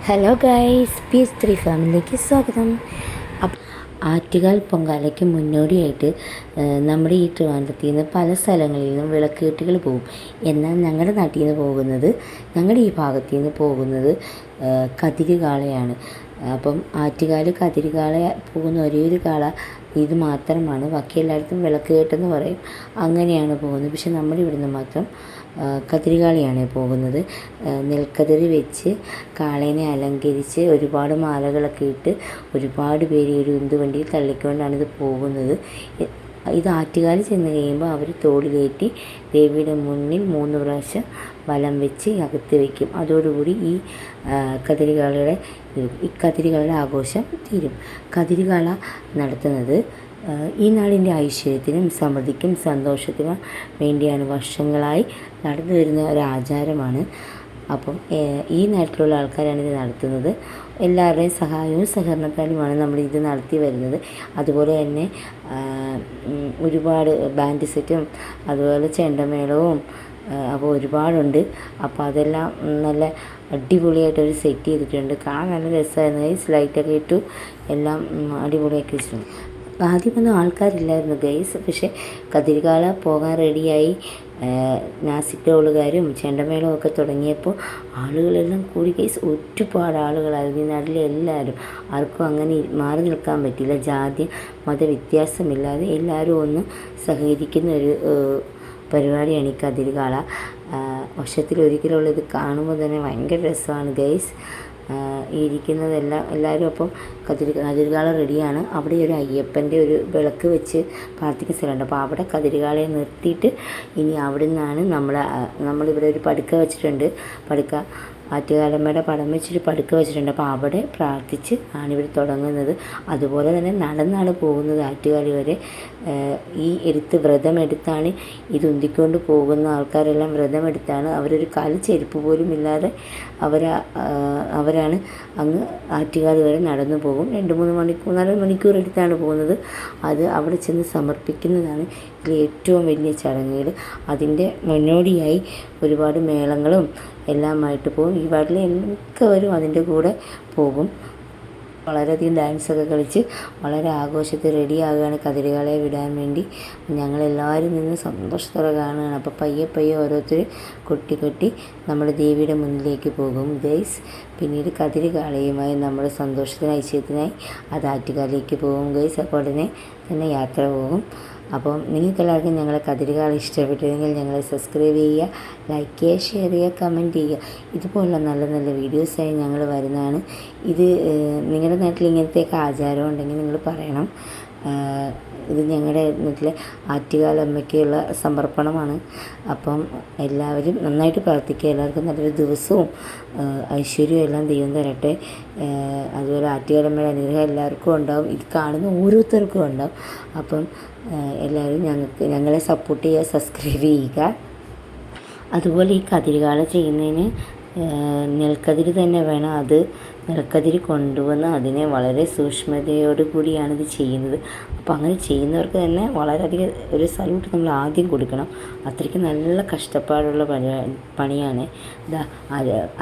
Hello guys, PS3 ഫാമിലിയിലേക്ക് സ്വാഗതം. ആറ്റുകാൽ പൊങ്കാലയ്ക്ക് മുന്നോടിയായിട്ട് നമ്മുടെ ഈ ട്രിവാൻഡ്രത്തിൽ നിന്ന് പല സ്ഥലങ്ങളിൽ നിന്നും വിളക്കുകെട്ടുകൾ പോകും. എന്നാൽ ഞങ്ങളുടെ നാട്ടിൽ നിന്ന് പോകുന്നത്, ഞങ്ങളുടെ ഈ ഭാഗത്തു നിന്ന് പോകുന്നത് കതിരുകാളയാണ്. അപ്പം ആറ്റുകാൽ കതിരുകാള പോകുന്ന ഒരേ ഒരു കാള ഇത് മാത്രമാണ്. ബാക്കി എല്ലായിടത്തും വിളക്കുകെട്ടെന്ന് പറയും, അങ്ങനെയാണ് പോകുന്നത്. പക്ഷെ നമ്മുടെ ഇവിടുന്ന് മാത്രം കതിരുകാളയാണ് പോകുന്നത്. നെൽക്കതിര് വെച്ച് കാളേനെ അലങ്കരിച്ച് ഒരുപാട് മാലകളൊക്കെ ഇട്ട് ഒരുപാട് പേര് ഒരു ഉന്തുവണ്ടിയിൽ തള്ളിക്കൊണ്ടാണ് ഇത് പോകുന്നത്. ഇത് ആറ്റുകാൽ ചെന്ന് കഴിയുമ്പോൾ അവർ തോളിലേറ്റി ദേവിയുടെ മുന്നിൽ 3 പ്രാവശ്യം വലം വെച്ച് അകത്ത് വയ്ക്കും. അതോടുകൂടി ഈ കതിരുകാളയുടെ ആഘോഷം തീരും. കതിരുകാള നടത്തുന്നത് ഈ നാടിൻ്റെ ഐശ്വര്യത്തിനും സമൃദ്ധിക്കും സന്തോഷത്തിനും വേണ്ടിയാണ് വർഷങ്ങളായി നടന്നു വരുന്ന ഒരു ആചാരമാണ്. അപ്പം ഈ നാട്ടിലുള്ള ആൾക്കാരാണ് ഇത് നടത്തുന്നത്. എല്ലാവരുടെയും സഹായവും സഹകരണത്താലുമാണ് നമ്മൾ ഇത് നടത്തി വരുന്നത്. അതുപോലെ തന്നെ ഒരുപാട് ബാൻഡ് സെറ്റും അതുപോലെ ചെണ്ടമേളവും അപ്പോൾ ഒരുപാടുണ്ട്. അപ്പോൾ അതെല്ലാം നല്ല അടിപൊളിയായിട്ടൊരു സെറ്റ് ചെയ്തിട്ടുണ്ട്. കാണാൻ നല്ല രസമായിരുന്നു. ലൈറ്റൊക്കെ ഇട്ടു എല്ലാം അടിപൊളിയാക്കി വെച്ചിട്ടുണ്ട്. ആദ്യമൊന്നും ആൾക്കാരില്ലായിരുന്നു ഗൈസ്. പക്ഷേ കതിരുകാള പോകാൻ റെഡിയായി നാസിക് ഡോളുകാരും ചെണ്ടമേളവും ഒക്കെ തുടങ്ങിയപ്പോൾ ആളുകളെല്ലാം കൂടി ഗൈസ്. ഒരുപാട് ആളുകളായിരുന്നു ഈ നാട്ടിലെ എല്ലാവരും. ആർക്കും അങ്ങനെ മാറി നിൽക്കാൻ പറ്റില്ല. ജാതി മത വ്യത്യാസമില്ലാതെ എല്ലാവരും ഒന്ന് സഹകരിക്കുന്ന ഒരു പരിപാടിയാണ് ഈ കതിരുകാള. വർഷത്തിലൊരിക്കലുള്ള ഇത് കാണുമ്പോൾ തന്നെ ഭയങ്കര രസമാണ് ഗൈസ്. എല്ലാവരും അപ്പം കതിരുകാള റെഡിയാണ്. അവിടെ ഒരു അയ്യപ്പൻ്റെ ഒരു വിളക്ക് വെച്ച് പ്രാർത്ഥിക്കുന്ന സ്ഥലമുണ്ട്. അപ്പോൾ അവിടെ കതിരുകാളയെ നിർത്തിയിട്ട് ഇനി അവിടെ നിന്നാണ് നമ്മളിവിടെ ഒരു പടുക്ക വെച്ചിട്ടുണ്ട്. ആറ്റുകാലമ്മയുടെ പടം വെച്ചിട്ട് പടുക്ക വെച്ചിട്ടുണ്ട്. അപ്പോൾ അവിടെ പ്രാർത്ഥിച്ച് ആണ് ഇവർ തുടങ്ങുന്നത്. അതുപോലെ തന്നെ നടന്നാണ് പോകുന്നത് ആറ്റുകാലി വരെ. ഈ വ്രതമെടുത്താണ് ഇത് ഉന്തിക്കൊണ്ട് പോകുന്ന ആൾക്കാരെല്ലാം വ്രതമെടുത്താണ്. അവരൊരു കാല് ചെരുപ്പ് പോലും ഇല്ലാതെ അവരാണ് അങ്ങ് ആറ്റുകാൽ വരെ നടന്നു പോകും. 4 മണിക്കൂർ എടുത്താണ് പോകുന്നത്. അത് അവിടെ ചെന്ന് സമർപ്പിക്കുന്നതാണ് ഇതിൽ ഏറ്റവും വലിയ ചടങ്ങുകൾ. അതിൻ്റെ മുന്നോടിയായി ഒരുപാട് മേളങ്ങളും എല്ലാമായിട്ട് പോകും. ഈ വാട്ടിലെ എല്ലാവരും അതിൻ്റെ കൂടെ പോകും. വളരെയധികം ഡാൻസൊക്കെ കളിച്ച് വളരെ ആഘോഷത്തിൽ റെഡിയാകുകയാണ് കതിരുകാളയെ വിടാൻ വേണ്ടി. ഞങ്ങളെല്ലാവരും നിന്ന് സന്തോഷത്തോടെ കാണുകയാണ്. അപ്പോൾ പയ്യെ ഓരോരുത്തർ കൊട്ടി നമ്മൾ ദേവിയുടെ മുന്നിലേക്ക് പോകും ഗൈസ്. പിന്നീട് കതിരുകാളയുമായി നമ്മൾ സന്തോഷത്തിനും ഐശ്വര്യത്തിനായി അത് ആറ്റുകാലിലേക്ക് പോകും ഗൈസ്. അപ്പോൾ ഉടനെ തന്നെ യാത്ര പോകും. അപ്പം നിങ്ങൾക്കെല്ലാവർക്കും ഞങ്ങളെ കതിരുകാള ഇഷ്ടപ്പെട്ടിരുന്നെങ്കിൽ ഞങ്ങളെ സബ്സ്ക്രൈബ് ചെയ്യുക, ലൈക്ക് ചെയ്യുക, ഷെയർ ചെയ്യുക, കമൻറ്റ് ചെയ്യുക. ഇതുപോലുള്ള നല്ല നല്ല വീഡിയോസായി ഞങ്ങൾ വരുന്നതാണ്. ഇത് നിങ്ങളുടെ നാട്ടിൽ ഇങ്ങനത്തെയൊക്കെ ആചാരം ഉണ്ടെങ്കിൽ നിങ്ങൾ പറയണം. ഇത് ഞങ്ങളുടെ നാട്ടിലെ ആറ്റുകാലമ്മയ്ക്കുള്ള സമർപ്പണമാണ്. അപ്പം എല്ലാവരും നന്നായിട്ട് പ്രാർത്ഥിക്കുക. എല്ലാവർക്കും നല്ലൊരു ദിവസവും ഐശ്വര്യവും എല്ലാം ദൈവം തരട്ടെ. അതുപോലെ ആറ്റുകാലമ്മയുടെ അനുഗ്രഹം എല്ലാവർക്കും ഉണ്ടാവും. ഇത് കാണുന്ന ഓരോരുത്തർക്കും ഉണ്ടാവും. അപ്പം എല്ലാവരും ഞങ്ങളെ സപ്പോർട്ട് ചെയ്യുക, സബ്സ്ക്രൈബ് ചെയ്യുക. അതുപോലെ ഈ കതിരുകാള ചെയ്യുന്നതിന് നെൽക്കതിര് തന്നെ വേണം. അത് നെൽക്കതിര് കൊണ്ടുവന്ന് അതിനെ വളരെ സൂക്ഷ്മതയോടു കൂടിയാണ് ഇത് ചെയ്യുന്നത്. അപ്പോൾ അങ്ങനെ ചെയ്യുന്നവർക്ക് തന്നെ വളരെയധികം ഒരു സല്യൂട്ട് നമ്മൾ ആദ്യം കൊടുക്കണം. അത്രയ്ക്ക് നല്ല കഷ്ടപ്പാടുള്ള പണിയാണ്.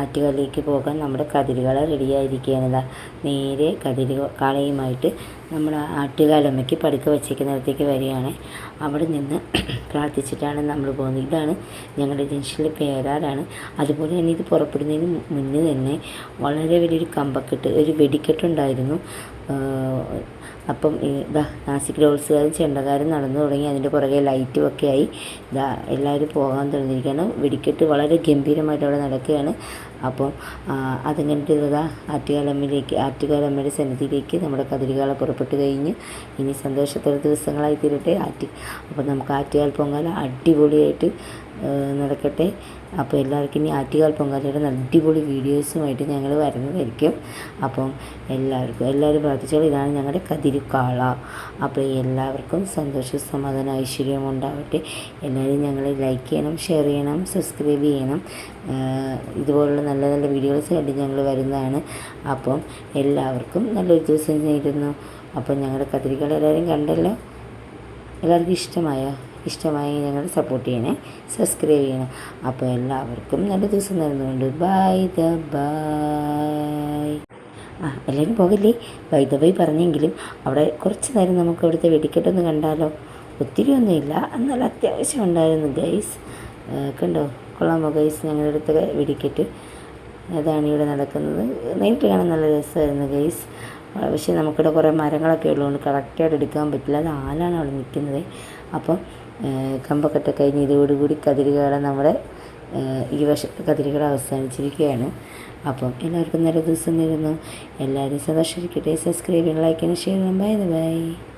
ആറ്റുകാലിലേക്ക് പോകാൻ നമ്മുടെ കതിരുകാള റെഡിയായിരിക്കുകയാണ്. നേരെ കതിരുകാളയുമായിട്ട് നമ്മൾ ആറ്റുകാലമ്മയ്ക്ക് പടുക്ക വച്ചേക്കുന്നിടത്തേക്ക് വരികയാണ്. അവിടെ നിന്ന് പ്രാർത്ഥിച്ചിട്ടാണ് നമ്മൾ പോകുന്നത്. ഇതാണ് ഞങ്ങളുടെ ജംഗ്ഷനിലെ പേരാറാണ്. അതുപോലെ തന്നെ ഇത് പുറപ്പെടുന്നതിന് മുന്നേ തന്നെ വളരെ വലിയൊരു ഒരു വെടിക്കെട്ടുണ്ടായിരുന്നു. അപ്പം നാസിക് ഡോൾസുകാരും ചെണ്ടക്കാരും നടന്നു തുടങ്ങി. അതിൻ്റെ പുറകെ ലൈറ്റും ഒക്കെ ആയി എല്ലാവരും പോകാൻ തുടങ്ങിയിരിക്കുകയാണ്. വെടിക്കെട്ട് വളരെ ഗംഭീരമായിട്ട് അവിടെ നടക്കുകയാണ്. അപ്പം അതങ്ങനത്തെ ആറ്റുകാലമ്മയുടെ സന്നിധിയിലേക്ക് നമ്മുടെ കതിരുകാള പുറപ്പെട്ട് കഴിഞ്ഞ് ഇനി സന്തോഷത്തോടെ ദിവസങ്ങളായി തീരട്ടെ. അപ്പം നമുക്ക് ആറ്റുകാൽ പൊങ്കാല അടിപൊളിയായിട്ട് നടക്കട്ടെ. അപ്പോൾ എല്ലാവർക്കും ഇനി ആറ്റുകാൽ പൊങ്കാലയുടെ അടിപൊളി വീഡിയോസുമായിട്ട് ഞങ്ങൾ വരുന്നതായിരിക്കും. അപ്പം എല്ലാവരും പ്രാർത്ഥിച്ചോളൂ. ഇതാണ് ഞങ്ങളുടെ കതിരുകാള. അപ്പോൾ എല്ലാവർക്കും സന്തോഷവും സമാധാനം ഐശ്വര്യവും ഉണ്ടാവട്ടെ. എല്ലാവരും ഞങ്ങളെ ലൈക്ക് ചെയ്യണം, ഷെയർ ചെയ്യണം, സബ്സ്ക്രൈബ് ചെയ്യണം. ഇതുപോലുള്ള നല്ല നല്ല വീഡിയോസ് കണ്ട് ഞങ്ങൾ വരുന്നതാണ്. അപ്പം എല്ലാവർക്കും നല്ലൊരു ദിവസം നേരുന്നു. അപ്പം ഞങ്ങളുടെ കതിരുകാള എല്ലാവരും കണ്ടല്ലോ. എല്ലാവർക്കും ഇഷ്ടമായി ഞങ്ങൾ സപ്പോർട്ട് ചെയ്യണേ, സബ്സ്ക്രൈബ് ചെയ്യണം. അപ്പോൾ എല്ലാവർക്കും നല്ല ദിവസം നേരുന്നുണ്ട്. ബൈ. എല്ലാവരും പോകില്ലേ, വൈദവൈ പറഞ്ഞെങ്കിലും അവിടെ കുറച്ച് നേരം നമുക്ക് അവിടുത്തെ വെടിക്കെട്ടൊന്ന് കണ്ടാലോ. ഒത്തിരി ഒന്നുമില്ല, എന്നാൽ അത്യാവശ്യം ഉണ്ടായിരുന്നു ഗൈസ്. കണ്ടോ, കൊള്ളാമോ ഗൈസ് ഞങ്ങളുടെ അടുത്ത വെടിക്കെട്ട്. അതാണ് ഇവിടെ നടക്കുന്നത്. നേരിട്ട് കാണാൻ നല്ല രസമായിരുന്നു ഗൈസ്. പക്ഷേ നമുക്കിവിടെ കുറേ മരങ്ങളൊക്കെ ഉള്ളതുകൊണ്ട് കറക്റ്റായിട്ട് എടുക്കാൻ പറ്റില്ല. അത് ആലാണ് അവിടെ നിൽക്കുന്നത്. അപ്പം കമ്പക്കെട്ട് കഴിഞ്ഞ് ഇതോടുകൂടി കതിരുകള നമ്മുടെ ഈ വർഷത്തെ കതിരുകൾ അവസാനിച്ചിരിക്കുകയാണ്. അപ്പം എല്ലാവർക്കും നല്ല ദിവസം നേരുന്നു. എല്ലാവരും സന്തോഷമായിരിക്കട്ടെ. സബ്സ്ക്രൈബ് ചെയ്യണം, ലൈക്ക് ചെയ്യണം, ഷെയർ ചെയ്യണം. ബൈ.